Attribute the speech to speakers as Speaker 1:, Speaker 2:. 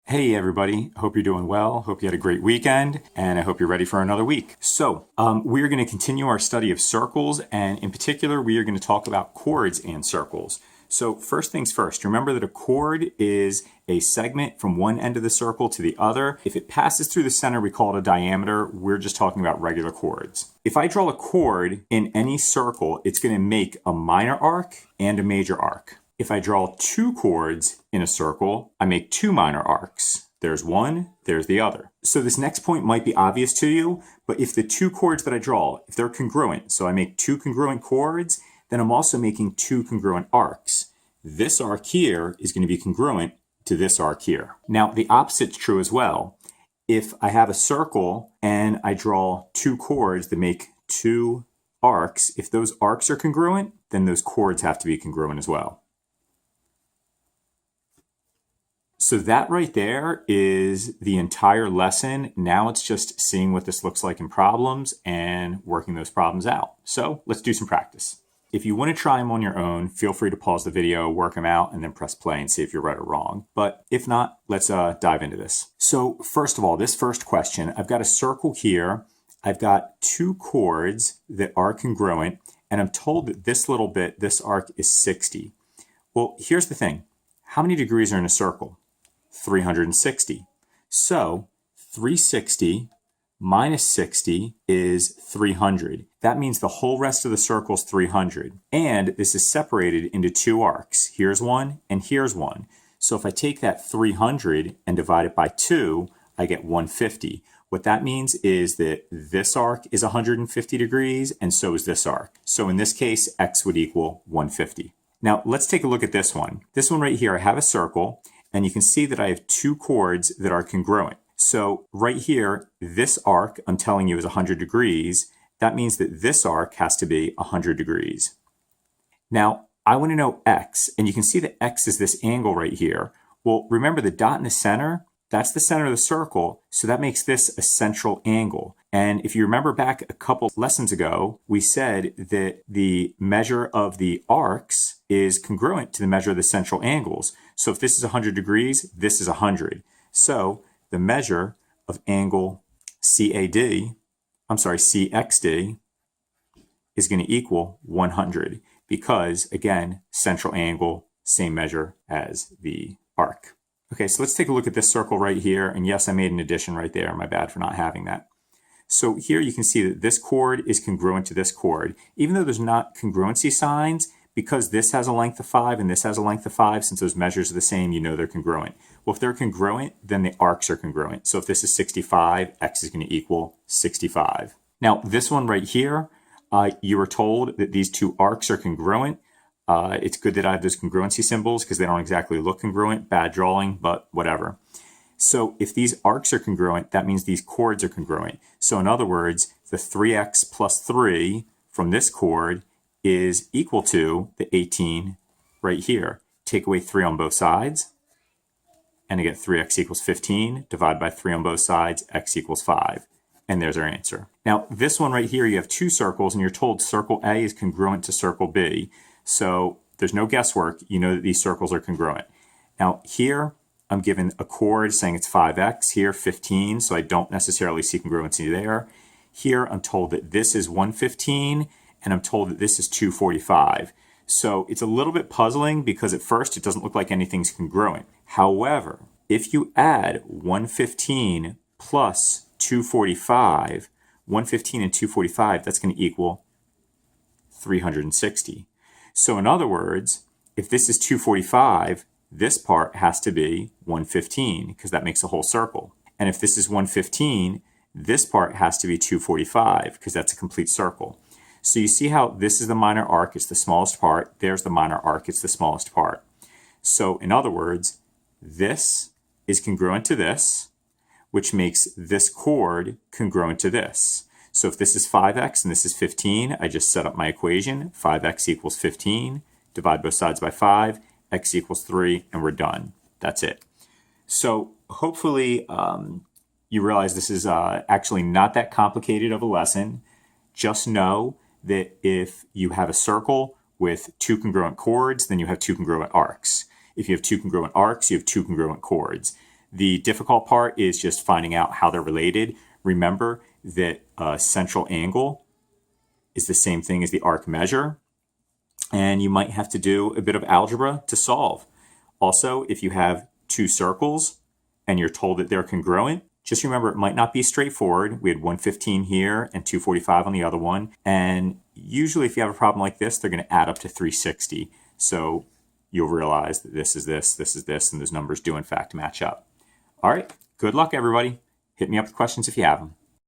Speaker 1: Hey everybody, hope you're doing well. Hope you had a great weekend, and I hope you're ready for another week. So, we are going to continue our study of circles, and in particular, we are going to talk about chords and circles. So first things first, remember that a chord is a segment from one end of the circle to the other. If it passes through the center, we call it a diameter. We're just talking about regular chords. If I draw a chord in any circle, it's going to make a minor arc and a major arc. If I draw two chords in a circle, I make two minor arcs. There's one, there's the other. So this next point might be obvious to you, but if the two chords that I draw, if they're congruent, so I make two congruent chords, then I'm also making two congruent arcs. This arc here is going to be congruent to this arc here. Now, the opposite's true as well. If I have a circle and I draw two chords that make two arcs, if those arcs are congruent, then those chords have to be congruent as well. So that right there is the entire lesson. Now it's just seeing what this looks like in problems and working those problems out. So let's do some practice. If you want to try them on your own, feel free to pause the video, work them out, and then press play and see if you're right or wrong. But if not, let's dive into this. So first of all, this first question, I've got a circle here. I've got two chords that are congruent, and I'm told that this little bit, this arc is 60. Well, here's the thing. How many degrees are in a circle? 360. So 360 minus 60 is 300. That means the whole rest of the circle is 300. And this is separated into two arcs. Here's one and here's one. So if I take that 300 and divide it by 2, I get 150. What that means is that this arc is 150 degrees and so is this arc. So in this case, x would equal 150. Now let's take a look at this one. This one right here, I have a circle, and you can see that I have two chords that are congruent. So right here, this arc, I'm telling you, is 100 degrees. That means that this arc has to be 100 degrees. Now, I want to know x, and you can see that x is this angle right here. Well, remember the dot in the center? That's the center of the circle, so that makes this a central angle. And if you remember back a couple lessons ago, we said that the measure of the arcs is congruent to the measure of the central angles. So if this is 100 degrees, this is 100. So the measure of angle CXD is going to equal 100 because, again, central angle, same measure as the arc. Okay, so let's take a look at this circle right here. And yes, I made an addition right there. My bad for not having that. So here you can see that this chord is congruent to this chord. Even though there's not congruency signs, because this has a length of 5 and this has a length of 5, since those measures are the same, you know they're congruent. Well, if they're congruent, then the arcs are congruent. So if this is 65, x is going to equal 65. Now, this one right here, you were told that these two arcs are congruent. It's good that I have those congruency symbols because they don't exactly look congruent. Bad drawing, but whatever. So if these arcs are congruent, that means these chords are congruent. So in other words, the 3x plus 3 from this chord is equal to the 18 right here. Take away 3 on both sides, and I get 3x equals 15. Divide by 3 on both sides, x equals 5. And there's our answer. Now, this one right here, you have two circles, and you're told circle A is congruent to circle B. So there's no guesswork. You know that these circles are congruent. Now, here, I'm given a chord saying it's 5x. Here, 15, so I don't necessarily see congruency there. Here, I'm told that this is 115, and I'm told that this is 245. So it's a little bit puzzling because at first it doesn't look like anything's congruent. However, if you add 115 plus 245, 115 and 245, that's going to equal 360. So in other words, if this is 245, this part has to be 115 because that makes a whole circle. And if this is 115, this part has to be 245 because that's a complete circle. So you see how this is the minor arc, it's the smallest part. There's the minor arc, it's the smallest part. So in other words, this is congruent to this, which makes this chord congruent to this. So if this is 5x and this is 15, I just set up my equation. 5x equals 15. Divide both sides by 5. X equals 3, and we're done. That's it. So hopefully you realize this is actually not that complicated of a lesson. Just know that if you have a circle with two congruent chords, then you have two congruent arcs. If you have two congruent arcs, you have two congruent chords. The difficult part is just finding out how they're related. Remember that central angle is the same thing as the arc measure, and you might have to do a bit of algebra to solve. Also, if you have two circles and you're told that they're congruent, just remember it might not be straightforward. We had 115 here and 245 on the other one, and usually if you have a problem like this, they're going to add up to 360. So you'll realize that this is this, and those numbers do in fact match up. All right, good luck everybody. Hit me up with questions if you have them.